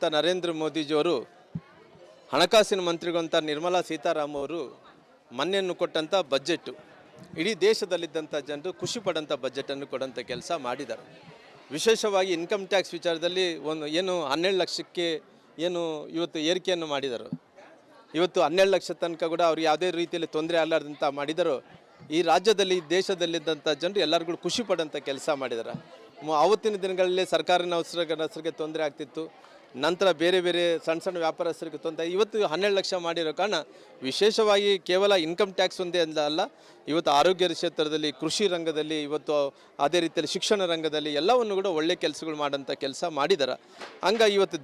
ನರೇಂದ್ರ ಮೋದಿಜಿಯವರು ಹಣಕಾಸಿನ ಮಂತ್ರಿಗಳಂತ ನಿರ್ಮಲಾ ಸೀತಾರಾಮನ್ ಅವರು ಮೊನ್ನೆಯನ್ನು ಕೊಟ್ಟಂಥ ಬಜೆಟ್ ಇಡೀ ದೇಶದಲ್ಲಿದ್ದಂಥ ಜನರು ಖುಷಿ ಪಡೋಂಥ ಬಜೆಟನ್ನು ಕೊಡೋಂಥ ಕೆಲಸ ಮಾಡಿದ್ದಾರೆ. ವಿಶೇಷವಾಗಿ ಇನ್ಕಮ್ ಟ್ಯಾಕ್ಸ್ ವಿಚಾರದಲ್ಲಿ ಏನು 12 ಲಕ್ಷಕ್ಕೆ ಏನು ಇವತ್ತು ಏರಿಕೆಯನ್ನು ಮಾಡಿದರು. ಇವತ್ತು 12 ಲಕ್ಷ ತನಕ ಕೂಡ ಅವ್ರು ಯಾವುದೇ ರೀತಿಯಲ್ಲಿ ತೊಂದರೆ ಆಗಲಾರ್ದಂಥ ಮಾಡಿದರು. ಈ ರಾಜ್ಯದಲ್ಲಿ ದೇಶದಲ್ಲಿದ್ದಂಥ ಜನರು ಎಲ್ಲರಿಗೂ ಖುಷಿ ಪಡೋಂಥ ಕೆಲಸ ಮಾಡಿದ್ದಾರೆ. ಆವತ್ತಿನ ದಿನಗಳಲ್ಲಿ ಸರ್ಕಾರಿ ನೌಕರರಿಗೆ ತೊಂದರೆ ಆಗ್ತಿತ್ತು. ನಂತರ ಬೇರೆ ಬೇರೆ ಸಣ್ಣ ಸಣ್ಣ ವ್ಯಾಪಾರಸ್ಥರಿಗೆ ತೊಂದರೆ. ಇವತ್ತು 12 ಲಕ್ಷ ಮಾಡಿರೋ ಕಾರಣ ವಿಶೇಷವಾಗಿ ಕೇವಲ ಇನ್ಕಮ್ ಟ್ಯಾಕ್ಸ್ ಒಂದೇ ಅಲ್ಲ, ಇವತ್ತು ಆರೋಗ್ಯ ಕ್ಷೇತ್ರದಲ್ಲಿ, ಕೃಷಿ ರಂಗದಲ್ಲಿ, ಇವತ್ತು ಅದೇ ರೀತಿಯಲ್ಲಿ ಶಿಕ್ಷಣ ರಂಗದಲ್ಲಿ ಎಲ್ಲವನ್ನು ಕೂಡ ಒಳ್ಳೆ ಕೆಲಸಗಳು ಮಾಡೋಂಥ ಕೆಲಸ ಮಾಡಿದ್ದಾರೆ. ಹಂಗಾಗಿ ಇವತ್ತು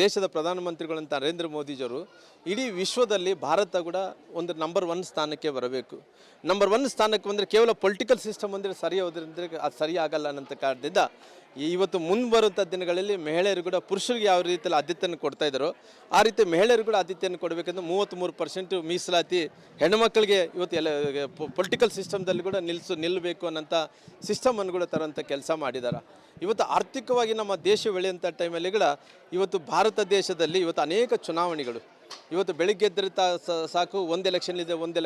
ದೇಶದ ಪ್ರಧಾನಮಂತ್ರಿಗಳಂತ ನರೇಂದ್ರ ಮೋದಿಜಿಯವರು ಇಡೀ ವಿಶ್ವದಲ್ಲಿ ಭಾರತ ಕೂಡ ಒಂದು ನಂಬರ್ 1 ಸ್ಥಾನಕ್ಕೆ ಬರಬೇಕು. ನಂಬರ್ 1 ಸ್ಥಾನಕ್ಕೆ ಬಂದರೆ ಕೇವಲ ಪೊಲಿಟಿಕಲ್ ಸಿಸ್ಟಮ್ ಅಂದರೆ ಸರಿ ಹೋದ್ರಿಂದ ಅದು ಸರಿ ಆಗಲ್ಲ ಅನ್ನೋಂಥ ಕಾರಣದಿಂದ ಇವತ್ತು ಮುಂಬರುವಂಥ ದಿನಗಳಲ್ಲಿ ಮಹಿಳೆಯರು ಕೂಡ ಪುರುಷರಿಗೆ ಯಾವ ರೀತಿಯಲ್ಲಿ ಆದ್ಯತೆಯನ್ನು ಕೊಡ್ತಾ ಇದ್ದಾರೋ ಆ ರೀತಿ ಮಹಿಳೆಯರು ಕೂಡ ಆದ್ಯತೆಯನ್ನು ಕೊಡಬೇಕಂದ್ರೆ 33% ಮೀಸಲಾತಿ ಹೆಣ್ಣುಮಕ್ಕಳಿಗೆ ಇವತ್ತು ಎಲ್ಲ ಪೊಲಿಟಿಕಲ್ ಸಿಸ್ಟಮ್ದಲ್ಲಿ ಕೂಡ ನಿಲ್ಲಬೇಕು ಅನ್ನೋಂಥ ಸಿಸ್ಟಮನ್ನು ಕೂಡ ತರೋಂಥ ಕೆಲಸ ಮಾಡಿದ್ದಾರೆ. ಇವತ್ತು ಆರ್ಥಿಕವಾಗಿ ನಮ್ಮ ದೇಶ ಬೆಳೆಯುವಂಥ ಟೈಮಲ್ಲಿ ಕೂಡ ಇವತ್ತು ಭಾರತ ದೇಶದಲ್ಲಿ ಇವತ್ತು ಅನೇಕ ಚುನಾವಣೆಗಳು ಇವತ್ತು ಬೆಳಿಗ್ಗೆ ಎದ್ದರೆ ಸಾಕು ಒಂದು ಎಲೆಕ್ಷನ್ ಇದೆ, ಒಂದು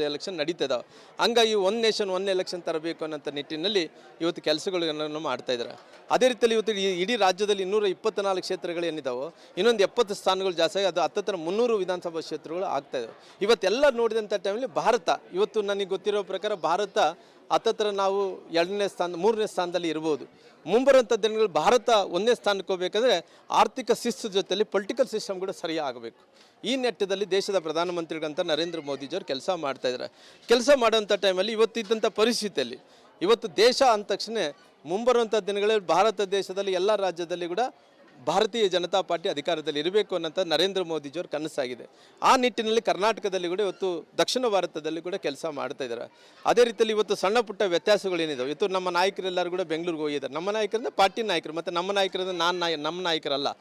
ಎಲೆಕ್ಷನ್ ನಡೀತಿದ್ದಾವೆ. ಹಂಗಾಗಿ ಒನ್ ನೇಷನ್ ಒನ್ ಎಲೆಕ್ಷನ್ ತರಬೇಕು ಅನ್ನೋಂಥ ನಿಟ್ಟಿನಲ್ಲಿ ಇವತ್ತು ಕೆಲಸಗಳನ್ನು ಮಾಡ್ತಾ ಇದ್ದಾರೆ. ಅದೇ ರೀತಿಯಲ್ಲಿ ಇವತ್ತು ಇಡೀ ರಾಜ್ಯದಲ್ಲಿ 224 ಕ್ಷೇತ್ರಗಳು ಏನಿದ್ದಾವೋ ಇನ್ನೊಂದು 70 ಸ್ಥಾನಗಳು ಜಾಸ್ತಿ, ಅದು 300 ವಿಧಾನಸಭಾ ಕ್ಷೇತ್ರಗಳು ಆಗ್ತಾಯಿದ್ದಾವೆ. ಇವತ್ತೆಲ್ಲ ನೋಡಿದಂಥ ಟೈಮಲ್ಲಿ ಭಾರತ ಇವತ್ತು ನನಗೆ ಗೊತ್ತಿರೋ ಪ್ರಕಾರ ಭಾರತ ನಾವು 2ನೇ ಸ್ಥಾನ 3ನೇ ಸ್ಥಾನದಲ್ಲಿ ಇರ್ಬೋದು. ಮುಂಬರುವಂಥ ದಿನಗಳು ಭಾರತ 1ನೇ ಸ್ಥಾನಕ್ಕೆ ಹೋಗಬೇಕಂದ್ರೆ ಆರ್ಥಿಕ ಶಿಸ್ತು ಜೊತೆಯಲ್ಲಿ ಪೊಲಿಟಿಕಲ್ ಸಿಸ್ಟಮ್ ಕೂಡ ಸರಿಯಾಗಬೇಕು. ಈ ನಿಟ್ಟಿನಲ್ಲಿ ದೇಶದ ಪ್ರಧಾನಮಂತ್ರಿಗಳಂತ ನರೇಂದ್ರ ಮೋದಿಜಿಯವರು ಕೆಲಸ ಮಾಡ್ತಾಯಿದ್ದಾರೆ. ಕೆಲಸ ಮಾಡೋಂಥ ಟೈಮಲ್ಲಿ ಇವತ್ತಿದ್ದಂಥ ಪರಿಸ್ಥಿತಿಯಲ್ಲಿ ಇವತ್ತು ದೇಶ ಅಂದ ತಕ್ಷಣ ಮುಂಬರುವಂಥ ದಿನಗಳಲ್ಲಿ ಭಾರತ ದೇಶದಲ್ಲಿ ಎಲ್ಲ ರಾಜ್ಯದಲ್ಲಿ ಕೂಡ ಭಾರತೀಯ ಜನತಾ ಪಾರ್ಟಿ ಅಧಿಕಾರದಲ್ಲಿ ಇರಬೇಕು ಅನ್ನೋಂಥ ನರೇಂದ್ರ ಮೋದಿಜಿಯವ್ರ ಕನಸಾಗಿದೆ. ಆ ನಿಟ್ಟಿನಲ್ಲಿ ಕರ್ನಾಟಕದಲ್ಲಿ ಕೂಡ ಇವತ್ತು ದಕ್ಷಿಣ ಭಾರತದಲ್ಲಿ ಕೂಡ ಕೆಲಸ ಮಾಡ್ತಾ ಇದ್ದಾರೆ. ಅದೇ ರೀತಿಯಲ್ಲಿ ಇವತ್ತು ಸಣ್ಣ ಪುಟ್ಟ ವ್ಯತ್ಯಾಸಗಳೇನಿದಾವೆ. ಇವತ್ತು ನಮ್ಮ ನಾಯಕರೆಲ್ಲರೂ ಕೂಡ ಬೆಂಗಳೂರಿಗೆ ಹೋಗಿದ್ದಾರೆ. ನಮ್ಮ ನಾಯಕರಿಂದ ಪಾರ್ಟಿ ನಾಯಕರು, ಮತ್ತು ನಮ್ಮ ನಾಯಕರಿಂದ ನಮ್ಮ ನಾಯಕರಲ್ಲ,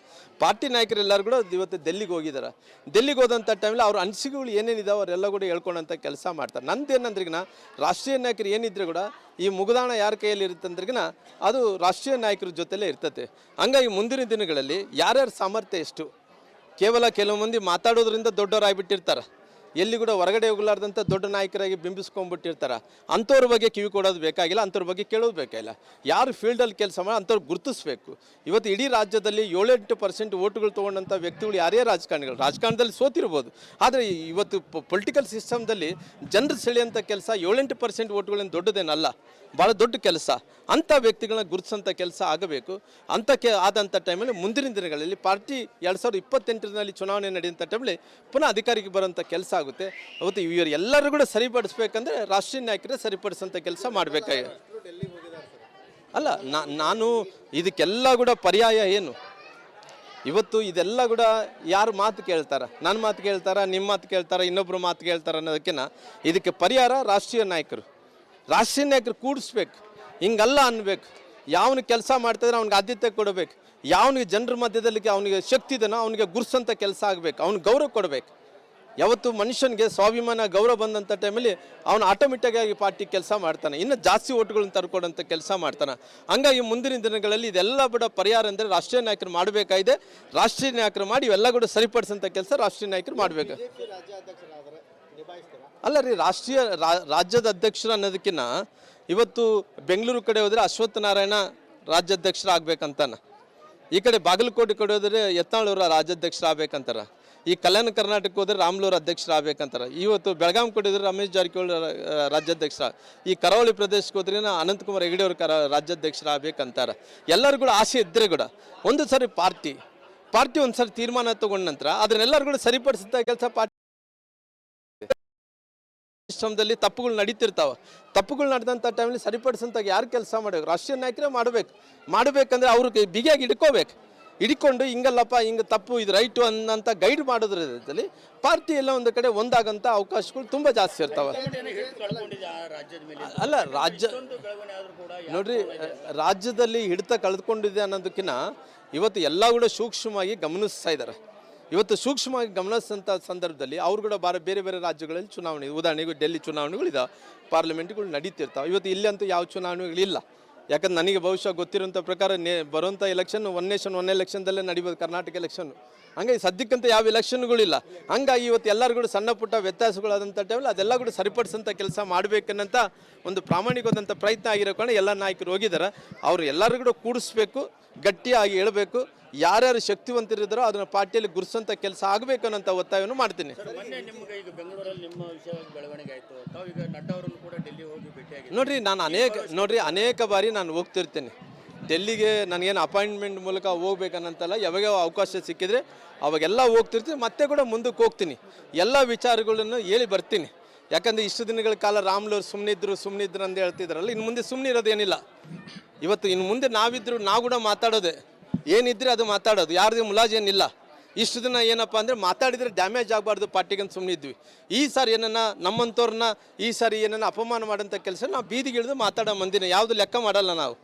ಪಾರ್ಟಿ ನಾಯಕರೆಲ್ಲರೂ ಕೂಡ ಇವತ್ತು ಡೆಲ್ಲಿಗೆ ಹೋಗಿದ್ದಾರೆ. ಡೆಲ್ಲಿಗೆ ಹೋದಂಥ ಟೈಮಲ್ಲಿ ಅವ್ರ ಅನಿಸಿಕೆಗಳು ಏನೇನಿದಾವೆ ಅವರೆಲ್ಲ ಕೂಡ ಹೇಳ್ಕೊಳ್ಳೋಂಥ ಕೆಲಸ ಮಾಡ್ತಾರೆ. ನಂದೇನಂದ್ರಿಗಿನ ರಾಷ್ಟ್ರೀಯ ನಾಯಕರು ಏನಿದ್ರೆ ಕೂಡ ಈ ಮುಗುದಾಣ ಯಾರ ಕೈಯಲ್ಲಿ ಇರುತ್ತೆ ಅಂದ್ರಿಗಿನ ಅದು ರಾಷ್ಟ್ರೀಯ ನಾಯಕರ ಜೊತೆಲೇ ಇರ್ತದೆ. ಹಂಗಾಗಿ ಮುಂದಿನ ದಿನಗಳಲ್ಲಿ ಯಾರ್ಯಾರ ಸಾಮರ್ಥ್ಯ ಎಷ್ಟು, ಕೇವಲ ಕೆಲವು ಮಂದಿ ಮಾತಾಡೋದ್ರಿಂದ ದೊಡ್ಡವರಾಗಿಬಿಟ್ಟಿರ್ತಾರೆ, ಎಲ್ಲಿ ಕೂಡ ಹೊರಗಡೆ ಹೋಗಲಾರ್ದಂಥ ದೊಡ್ಡ ನಾಯಕರಾಗಿ ಬಿಂಬಿಸ್ಕೊಂಡ್ಬಿಟ್ಟಿರ್ತಾರೆ. ಅಂಥವ್ರ ಬಗ್ಗೆ ಕಿವಿ ಕೊಡೋದು ಬೇಕಾಗಿಲ್ಲ, ಅಂಥವ್ರ ಬಗ್ಗೆ ಕೇಳೋದು ಬೇಕಾಗಿಲ್ಲ. ಯಾರು ಫೀಲ್ಡಲ್ಲಿ ಕೆಲಸ ಮಾಡಿ ಅಂಥವ್ರು ಗುರುತಿಸ್ಬೇಕು. ಇವತ್ತು ಇಡೀ ರಾಜ್ಯದಲ್ಲಿ 7-8% ಓಟುಗಳು ತೊಗೊಂಡಂಥ ವ್ಯಕ್ತಿಗಳು ಯಾರೇ ರಾಜಕಾರಣದಲ್ಲಿ ಸೋತಿರ್ಬೋದು, ಆದರೆ ಇವತ್ತು ಪೊಲಿಟಿಕಲ್ ಸಿಸ್ಟಮ್ದಲ್ಲಿ ಜನರು ಸೆಳೆಯೋಂಥ ಕೆಲಸ 7-8% ಓಟುಗಳೇನು ದೊಡ್ಡದೇನಲ್ಲ, ಭಾಳ ದೊಡ್ಡ ಕೆಲಸ. ಅಂಥ ವ್ಯಕ್ತಿಗಳನ್ನ ಗುರುತಿಸೋಂಥ ಕೆಲಸ ಆಗಬೇಕು. ಆದಂಥ ಟೈಮಲ್ಲಿ ಮುಂದಿನ ದಿನಗಳಲ್ಲಿ ಪಾರ್ಟಿ 2028ರಲ್ಲಿ ಚುನಾವಣೆ ನಡೆಯುವಂಥ ಟೈಮಲ್ಲಿ ಪುನಃ ಅಧಿಕಾರಕ್ಕೆ ಬರೋಂಥ ಕೆಲಸ ಆಗುತ್ತೆ. ಅವತ್ತು ಇವರು ಎಲ್ಲರೂ ಕೂಡ ಸರಿಪಡಿಸ್ಬೇಕಂದ್ರೆ ರಾಷ್ಟ್ರೀಯ ನಾಯಕರೇ ಸರಿಪಡಿಸೋಂಥ ಕೆಲಸ ಮಾಡಬೇಕಾಗಿ ಅಲ್ಲ. ನಾನು ಇದಕ್ಕೆಲ್ಲ ಕೂಡ ಪರ್ಯಾಯ ಏನು, ಇವತ್ತು ಇದೆಲ್ಲ ಕೂಡ ಯಾರು ಮಾತು ಕೇಳ್ತಾರೆ, ನನ್ನ ಮಾತು ಕೇಳ್ತಾರೆ, ನಿಮ್ಮ ಮಾತು ಕೇಳ್ತಾರೆ, ಇನ್ನೊಬ್ಬರು ಮಾತು ಕೇಳ್ತಾರೆ ಅನ್ನೋದಕ್ಕಿಂತ ಇದಕ್ಕೆ ಪರಿಹಾರ ರಾಷ್ಟ್ರೀಯ ನಾಯಕರು ಕೂಡಿಸ್ಬೇಕು. ಹಿಂಗಲ್ಲ ಅನ್ಬೇಕು. ಯಾವನಿಗೆ ಕೆಲಸ ಮಾಡ್ತಾಯಿದ್ರೆ ಅವ್ನಿಗೆ ಆದ್ಯತೆ ಕೊಡಬೇಕು. ಯಾವನಿಗೆ ಜನರ ಮಧ್ಯದಲ್ಲಿ ಅವನಿಗೆ ಶಕ್ತಿ ಇದೆನೋ ಅವನಿಗೆ ಗುರ್ಸೋಂಥ ಕೆಲಸ ಆಗಬೇಕು. ಅವ್ನಿಗೆ ಗೌರವ ಕೊಡಬೇಕು. ಯಾವತ್ತು ಮನುಷ್ಯನಿಗೆ ಸ್ವಾಭಿಮಾನ ಗೌರವ ಬಂದಂಥ ಟೈಮಲ್ಲಿ ಅವನು ಆಟೋಮೆಟಿಕ್ಕಾಗಿ ಪಾರ್ಟಿ ಕೆಲಸ ಮಾಡ್ತಾನೆ, ಇನ್ನೂ ಜಾಸ್ತಿ ಓಟುಗಳನ್ನ ತರ್ಕೊಡೋಂಥ ಕೆಲಸ ಮಾಡ್ತಾನೆ. ಹಂಗಾಗಿ ಮುಂದಿನ ದಿನಗಳಲ್ಲಿ ಇದೆಲ್ಲ ಕೂಡ ಪರಿಹಾರ ಅಂದರೆ ರಾಷ್ಟ್ರೀಯ ನಾಯಕರು ಮಾಡಬೇಕಾಗಿದೆ. ರಾಷ್ಟ್ರೀಯ ನಾಯಕರು ಮಾಡಿ ಇವೆಲ್ಲ ಕೂಡ ಸರಿಪಡಿಸೋಂಥ ಕೆಲಸ ರಾಷ್ಟ್ರೀಯ ನಾಯಕರು ಮಾಡಬೇಕು. ಅಲ್ಲ ರೀ, ರಾಜ್ಯದ ಅಧ್ಯಕ್ಷರು ಅನ್ನೋದಕ್ಕಿಂತ ಇವತ್ತು ಬೆಂಗಳೂರು ಕಡೆ ಹೋದರೆ ಅಶ್ವತ್ಥ ನಾರಾಯಣ ರಾಜ್ಯಾಧ್ಯಕ್ಷರಾಗಬೇಕಂತಾನೆ, ಈ ಕಡೆ ಬಾಗಲಕೋಟೆ ಕಡೆ ಹೋದರೆ ಯತ್ನಾಳ್ ರಾಜ್ಯಾಧ್ಯಕ್ಷರಾಗಬೇಕಂತಾರೆ, ಈ ಕಲ್ಯಾಣ ಕರ್ನಾಟಕಕ್ಕೆ ಹೋದರೆ ರಾಮ್ಲೂರು ಅಧ್ಯಕ್ಷರಾಗಬೇಕಂತಾರೆ, ಇವತ್ತು ಬೆಳಗಾಂ ಕಡೆ ಹೋದರೆ ರಮೇಶ್ ಜಾರಕಿಹೊಳಿ ರಾಜ್ಯಾಧ್ಯಕ್ಷರ, ಈ ಕರಾವಳಿ ಪ್ರದೇಶಕ್ಕೆ ಹೋದ್ರೆ ಅನಂತಕುಮಾರ್ ಹೆಗಡೆ ಅವರು ರಾಜ್ಯಾಧ್ಯಕ್ಷರಾಗಬೇಕಂತಾರೆ. ಎಲ್ಲರೂ ಕೂಡ ಆಸೆ ಇದ್ದರೆ ಕೂಡ ಒಂದು ಸರಿ ಪಾರ್ಟಿ ಒಂದು ಸರಿ ತೀರ್ಮಾನ ತಗೊಂಡ ನಂತರ ಅದನ್ನೆಲ್ಲರೂ ಕೂಡ ಸರಿಪಡಿಸಿದ ಕೆಲಸ ಪಾರ್ಟಿ ಸಿಸ್ಟಮ್ದಲ್ಲಿ ತಪ್ಪುಗಳು ತಪ್ಪುಗಳು ನಡೆದಂಥ ಟೈಮಲ್ಲಿ ಸರಿಪಡಿಸೋಂಥ ಯಾರು ಕೆಲಸ ಮಾಡಬೇಕು? ರಾಷ್ಟ್ರೀಯ ನಾಯಕರೇ ಮಾಡಬೇಕಂದ್ರೆ ಅವ್ರಿಗೆ ಬಿಗಿಯಾಗಿ ಹಿಡ್ಕೊಂಡು ಹಿಂಗಲ್ಲಪ್ಪ, ಹಿಂಗೆ ತಪ್ಪು, ಇದು ರೈಟು ಅನ್ನೋಂಥ ಗೈಡ್ ಮಾಡೋದ್ರಲ್ಲಿ ಪಾರ್ಟಿ ಎಲ್ಲ ಒಂದು ಕಡೆ ಒಂದಾಗಂಥ ಅವಕಾಶಗಳು ತುಂಬ ಜಾಸ್ತಿ ಇರ್ತಾವೆ. ಅಲ್ಲ, ನೋಡ್ರಿ, ರಾಜ್ಯದಲ್ಲಿ ಹಿಡಿತ ಕಳೆದುಕೊಂಡಿದೆ ಅನ್ನೋದಕ್ಕಿಂತ ಇವತ್ತು ಎಲ್ಲ ಕೂಡ ಸೂಕ್ಷ್ಮವಾಗಿ ಗಮನಿಸ್ತಾ ಇದ್ದಾರೆ. ಇವತ್ತು ಸೂಕ್ಷ್ಮವಾಗಿ ಗಮನಿಸಿದಂಥ ಸಂದರ್ಭದಲ್ಲಿ ಅವರು ಕೂಡ ಬೇರೆ ಬೇರೆ ರಾಜ್ಯಗಳಲ್ಲಿ ಚುನಾವಣೆ, ಉದಾಹರಣೆಗೆ ಡೆಲ್ಲಿ ಚುನಾವಣೆಗಳಿದಾವೆ, ಪಾರ್ಲಿಮೆಂಟ್ಗಳು ನಡೀತಿರ್ತಾವೆ. ಇವತ್ತು ಇಲ್ಲಂತೂ ಯಾವ ಚುನಾವಣೆಗಳಿಲ್ಲ. ಯಾಕಂದ್ರೆ ನನಗೆ ಬಹುಶಃ ಗೊತ್ತಿರೋಂಥ ಪ್ರಕಾರ ಬರುವಂಥ ಎಲೆಕ್ಷನ್ ಒನ್ ನೇಷನ್ ಒನ್ ಎಲೆಕ್ಷನ್ದಲ್ಲೇ ನಡಿಬೋದು ಕರ್ನಾಟಕ ಎಲೆಕ್ಷನ್. ಹಂಗಾಗಿ ಸದ್ಯಕ್ಕಂತ ಯಾವ ಎಲೆಕ್ಷನ್ಗಳಿಲ್ಲ. ಹಂಗಾಗಿ ಇವತ್ತು ಎಲ್ಲರೂ ಕೂಡ ಸಣ್ಣ ಪುಟ್ಟ ವ್ಯತ್ಯಾಸಗಳಾದಂಥ ಟೈಮಲ್ಲಿ ಅದೆಲ್ಲ ಕೂಡ ಸರಿಪಡಿಸೋಂಥ ಕೆಲಸ ಮಾಡಬೇಕನ್ನಂಥ ಒಂದು ಪ್ರಾಮಾಣಿಕವಾದಂಥ ಪ್ರಯತ್ನ ಆಗಿರೋ ಕಾರಣ ಎಲ್ಲ ನಾಯಕರು ಹೋಗಿದ್ದಾರೆ. ಅವರು ಎಲ್ಲರೂ ಕೂಡ ಕೂಡಿಸ್ಬೇಕು, ಗಟ್ಟಿಯಾಗಿ ಹೇಳಬೇಕು. ಯಾರ್ಯಾರು ಶಕ್ತಿವಂತರಿದ್ದಾರೋ ಅದನ್ನು ಪಾರ್ಟಿಯಲ್ಲಿ ಗುರುಸೋಂಥ ಕೆಲಸ ಆಗಬೇಕು ಅನ್ನೋಂಥ ಒತ್ತಾಯವನ್ನು ಮಾಡ್ತೀನಿ. ನಿಮ್ಗೆ ಈಗ ಬೆಂಗಳೂರಲ್ಲಿ ನಿಮ್ಮ ವಿಷಯವಾಗಿ ಬೆಳವಣಿಗೆ ಆಯಿತು, ತಾವು ಈಗ ನಡ್ಡಾ ಅವರನ್ನು ಕೂಡ ಡೆಲ್ಲಿ ಹೋಗಿ ಭೇಟಿಯಾಗಿ ನೋಡ್ರಿ, ನಾನು ಅನೇಕ ಬಾರಿ ನಾನು ಹೋಗ್ತಿರ್ತೇನೆ ಡೆಲ್ಲಿಗೆ. ನನಗೇನು ಅಪಾಯಿಂಟ್ಮೆಂಟ್ ಮೂಲಕ ಹೋಗ್ಬೇಕನ್ನಂತಲ್ಲ, ಯಾವಾಗ ಅವಕಾಶ ಸಿಕ್ಕಿದ್ರೆ ಅವಾಗೆಲ್ಲ ಹೋಗ್ತಿರ್ತೀನಿ. ಮತ್ತೆ ಕೂಡ ಮುಂದಕ್ಕೆ ಹೋಗ್ತೀನಿ, ಎಲ್ಲ ವಿಚಾರಗಳನ್ನು ಹೇಳಿ ಬರ್ತೀನಿ. ಯಾಕಂದರೆ ಇಷ್ಟು ದಿನಗಳ ಕಾಲ ರಾಮ್ಲವ್ರು ಸುಮ್ಮನಿದ್ರು ಅಂತ ಹೇಳ್ತಿದ್ರಲ್ಲ, ಇನ್ನು ಮುಂದೆ ಸುಮ್ಮನೆ ಇರೋದೇನಿಲ್ಲ. ಇವತ್ತು ಇನ್ನು ಮುಂದೆ ನಾವಿದ್ರು ನಾವು ಕೂಡ ಮಾತಾಡೋದೆ, ಏನಿದ್ರೆ ಅದು ಮಾತಾಡೋದು, ಯಾರ್ದು ಮುಲಾಜೇನಿಲ್ಲ. ಇಷ್ಟು ದಿನ ಏನಪ್ಪ ಅಂದರೆ ಮಾತಾಡಿದರೆ ಡ್ಯಾಮೇಜ್ ಆಗಬಾರ್ದು ಪಾರ್ಟಿಗೆ ಅಂತ ಸುಮ್ಮನಿದ್ವಿ. ಈ ಸಾರಿ ಏನನ್ನ ನಮ್ಮಂಥವ್ರನ್ನ ಈ ಸಾರಿ ಏನನ್ನ ಅಪಮಾನ ಮಾಡೋಂಥ ಕೆಲಸ ನಾವು ಬೀದಿಗೆ ಇಳಿದು ಮಾತಾಡೋ ಮಂದಿನ ಯಾವುದು ಲೆಕ್ಕ ಮಾಡಲ್ಲ ನಾವು.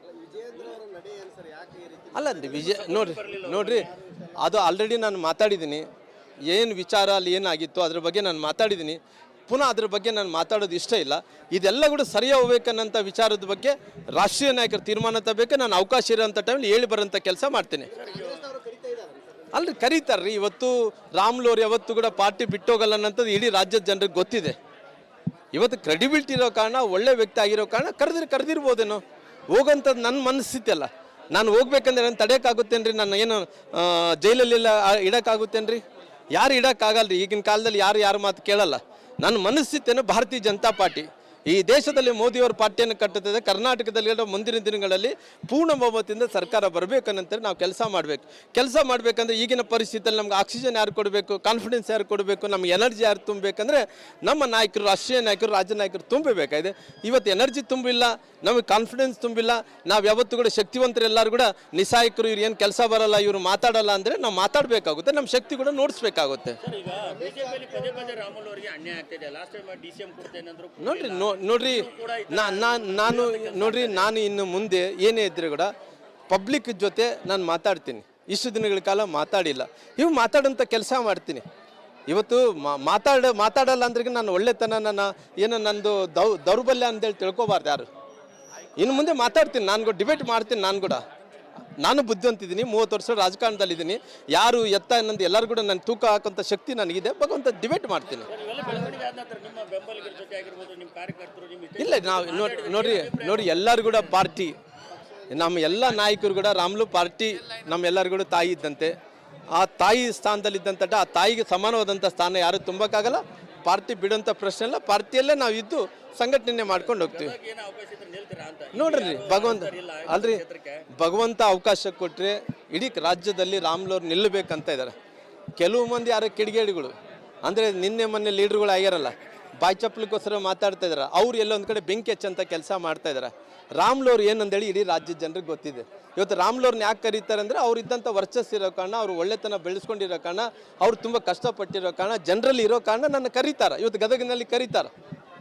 ಅಲ್ಲ ನೋಡ್ರಿ ಅದು ಆಲ್ರೆಡಿ ನಾನು ಮಾತಾಡಿದ್ದೀನಿ. ಏನು ವಿಚಾರ ಅಲ್ಲಿ ಏನಾಗಿತ್ತು ಅದ್ರ ಬಗ್ಗೆ ನಾನು ಮಾತಾಡಿದ್ದೀನಿ. ಪುನಃ ಅದ್ರ ಬಗ್ಗೆ ನಾನು ಮಾತಾಡೋದು ಇಷ್ಟ ಇಲ್ಲ. ಇದೆಲ್ಲ ಕೂಡ ಸರಿ ಹೋಗ್ಬೇಕನ್ನಂಥ ವಿಚಾರದ ಬಗ್ಗೆ ರಾಷ್ಟ್ರೀಯ ನಾಯಕರು ತೀರ್ಮಾನ ತಗೋಬೇಕು. ನಾನು ಅವಕಾಶ ಇರೋಂಥ ಟೈಮಲ್ಲಿ ಹೇಳಿ ಬರೋಂಥ ಕೆಲಸ ಮಾಡ್ತೀನಿ. ಅಲ್ರಿ ಕರೀತಾರ್ರಿ. ಇವತ್ತು ರಾಮ್ಲವ್ರು ಯಾವತ್ತು ಕೂಡ ಪಾರ್ಟಿ ಬಿಟ್ಟೋಗಲ್ಲ ಅನ್ನೋಂಥದ್ದು ಇಡೀ ರಾಜ್ಯದ ಜನರಿಗೆ ಗೊತ್ತಿದೆ. ಇವತ್ತು ಕ್ರೆಡಿಬಿಲಿಟಿ ಇರೋ ಕಾರಣ, ಒಳ್ಳೆ ವ್ಯಕ್ತಿ ಆಗಿರೋ ಕಾರಣ ಕರೆದಿರ್ಬೋದೇನೋ. ಹೋಗೋಂಥದ್ದು ನನ್ನ ಮನಸ್ಥಿತಿ ಅಲ್ಲ. ನಾನು ಹೋಗ್ಬೇಕಂದ್ರೆ ನಾನು ತಡೆಯೋಕ್ಕಾಗುತ್ತೇನ್ರಿ? ನಾನು ಏನು ಜೈಲಲ್ಲೆಲ್ಲ ಇಡೋಕ್ಕಾಗುತ್ತೇನ್ರಿ? ಯಾರು ಇಡೋಕ್ಕಾಗಲ್ರಿ. ಈಗಿನ ಕಾಲದಲ್ಲಿ ಯಾರು ಮಾತು ಕೇಳಲ್ಲ. ನನ್ನ ಮನಸ್ಥಿತಿಯನ್ನು ಭಾರತೀಯ ಜನತಾ ಪಾರ್ಟಿ ಈ ದೇಶದಲ್ಲಿ ಮೋದಿಯವರ ಪಾರ್ಟಿಯನ್ನು ಕಟ್ಟುತ್ತದೆ. ಕರ್ನಾಟಕದಲ್ಲಿ ಮುಂದಿನ ದಿನಗಳಲ್ಲಿ ಪೂರ್ಣ ಬಹುಮತದಿಂದ ಸರ್ಕಾರ ಬರಬೇಕನ್ನಂತಾರೆ ನಾವು ಕೆಲಸ ಮಾಡಬೇಕಂದ್ರೆ ಈಗಿನ ಪರಿಸ್ಥಿತಿಯಲ್ಲಿ ನಮ್ಗೆ ಆಕ್ಸಿಜನ್ ಯಾರು ಕೊಡಬೇಕು, ಕಾನ್ಫಿಡೆನ್ಸ್ ಯಾರು ಕೊಡಬೇಕು, ನಮ್ಗೆ ಎನರ್ಜಿ ಯಾರು ತುಂಬಬೇಕಂದ್ರೆ ನಮ್ಮ ನಾಯಕರು, ರಾಷ್ಟ್ರೀಯ ನಾಯಕರು, ರಾಜ್ಯ ನಾಯಕರು ತುಂಬಬೇಕಾಗಿದೆ. ಇವತ್ತು ಎನರ್ಜಿ ತುಂಬಿಲ್ಲ, ನಮಗೆ ಕಾನ್ಫಿಡೆನ್ಸ್ ತುಂಬಿಲ್ಲ. ನಾವು ಯಾವತ್ತೂ ಕೂಡ ಶಕ್ತಿವಂತರು ಎಲ್ಲರೂ ಕೂಡ ನಿಸ್ಸಾಯಕರು, ಇವ್ರು ಏನು ಕೆಲಸ ಬರಲ್ಲ, ಇವರು ಮಾತಾಡಲ್ಲ ಅಂದರೆ ನಾವು ಮಾತಾಡಬೇಕಾಗುತ್ತೆ. ನಮ್ಮ ಶಕ್ತಿ ಕೂಡ ನೋಡಿಸ್ಬೇಕಾಗುತ್ತೆ. ನಾನು ಇನ್ನು ಮುಂದೆ ಏನೇ ಇದ್ರೆ ಕೂಡ ಪಬ್ಲಿಕ್ ಜೊತೆ ನಾನು ಮಾತಾಡ್ತೀನಿ. ಇಷ್ಟು ದಿನಗಳ ಕಾಲ ಮಾತಾಡಿಲ್ಲ, ಇವು ಮಾತಾಡೋಂಥ ಕೆಲಸ ಮಾಡ್ತೀನಿ. ಇವತ್ತು ಮಾತಾಡಲ್ಲ ಅಂದ್ರೆ ನಾನು ಒಳ್ಳೆತನ, ನಂದು ದೌರ್ಬಲ್ಯ ಅಂತೇಳಿ ತಿಳ್ಕೊಬಾರ್ದು ಯಾರು. ಇನ್ನು ಮುಂದೆ ಮಾತಾಡ್ತೀನಿ, ನಾನು ಡಿಬೇಟ್ ಮಾಡ್ತೀನಿ. ನಾನು ಬುದ್ಧಿವಂತಿದ್ದೀನಿ, 30 ವರ್ಷ ರಾಜಕಾರಣದಲ್ಲಿದ್ದೀನಿ. ಯಾರು ಎತ್ತ ಅನ್ನೋದು ಎಲ್ಲರೂ ಕೂಡ ನನ್ನ ತೂಕ ಹಾಕೋಂಥ ಶಕ್ತಿ ನನಗಿದೆ. ಭಗವಂತ ಡಿಬೇಟ್ ಮಾಡ್ತೀನಿ. ಇಲ್ಲ, ನಾವು ನೋಡಿ ಎಲ್ಲರೂ ಕೂಡ ಪಾರ್ಟಿ, ನಮ್ಮ ಎಲ್ಲ ನಾಯಕರು ಕೂಡ ರಾಮ್ಲು ಪಾರ್ಟಿ ನಮ್ಮೆಲ್ಲರೂ ಕೂಡ ತಾಯಿ ಇದ್ದಂತೆ. ಆ ತಾಯಿ ಸ್ಥಾನದಲ್ಲಿದ್ದಂಥ ಆ ತಾಯಿಗೆ ಸಮಾನವಾದಂಥ ಸ್ಥಾನ ಯಾರು ತುಂಬಕ್ಕಾಗಲ್ಲ. ಪಾರ್ಟಿ ಬಿಡೋಂಥ ಪ್ರಶ್ನೆ ಇಲ್ಲ. ಪಾರ್ಟಿಯಲ್ಲೇ ನಾವು ಇದ್ದು ಸಂಘಟನೆ ಮಾಡ್ಕೊಂಡು ಹೋಗ್ತೀವಿ. ನೋಡ್ರಿ ಭಗವಂತ ಅವಕಾಶ ಕೊಟ್ಟರೆ ಇಡೀ ರಾಜ್ಯದಲ್ಲಿ ರಾಮ್ಲವ್ರು ನಿಲ್ಲಬೇಕಂತ ಇದ್ದಾರೆ. ಕೆಲವು ಮಂದಿ ಯಾರೋ ಕಿಡಿಗೇಡಿಗಳು ಅಂದರೆ ನಿನ್ನೆ ಮೊನ್ನೆ ಲೀಡ್ರುಗಳು ಆಗ್ಯಾರಲ್ಲ, ಬಾಯಿ ಚಪ್ಪಲಿಗೋಸ್ಕರ ಮಾತಾಡ್ತಾ ಇದ್ದಾರೆ. ಅವ್ರು ಎಲ್ಲೊಂದು ಕಡೆ ಬೆಂಕಿ ಹಚ್ಚಂತ ಕೆಲಸ ಮಾಡ್ತಾ ಇದ್ದಾರೆ. ರಾಮ್ಲವ್ರು ಏನಂದೇಳಿ ಇಡೀ ರಾಜ್ಯದ ಜನರಿಗೆ ಗೊತ್ತಿದೆ. ಇವತ್ತು ರಾಮ್ಲವ್ರನ್ನ ಯಾಕೆ ಕರೀತಾರೆ ಅಂದರೆ ಅವ್ರು ಇದ್ದಂಥ ವರ್ಚಸ್ಸಿರೋ ಕಾರಣ, ಅವರು ಒಳ್ಳೆತನ ಬೆಳೆಸ್ಕೊಂಡಿರೋ ಕಾರಣ, ಅವ್ರು ತುಂಬ ಕಷ್ಟಪಟ್ಟಿರೋ ಕಾರಣ, ಜನರಲ್ಲಿ ಇರೋ ಕಾರಣ ನನ್ನ ಕರೀತಾರೆ. ಇವತ್ತು ಗದಗಿನಲ್ಲಿ ಕರೀತಾರೆ.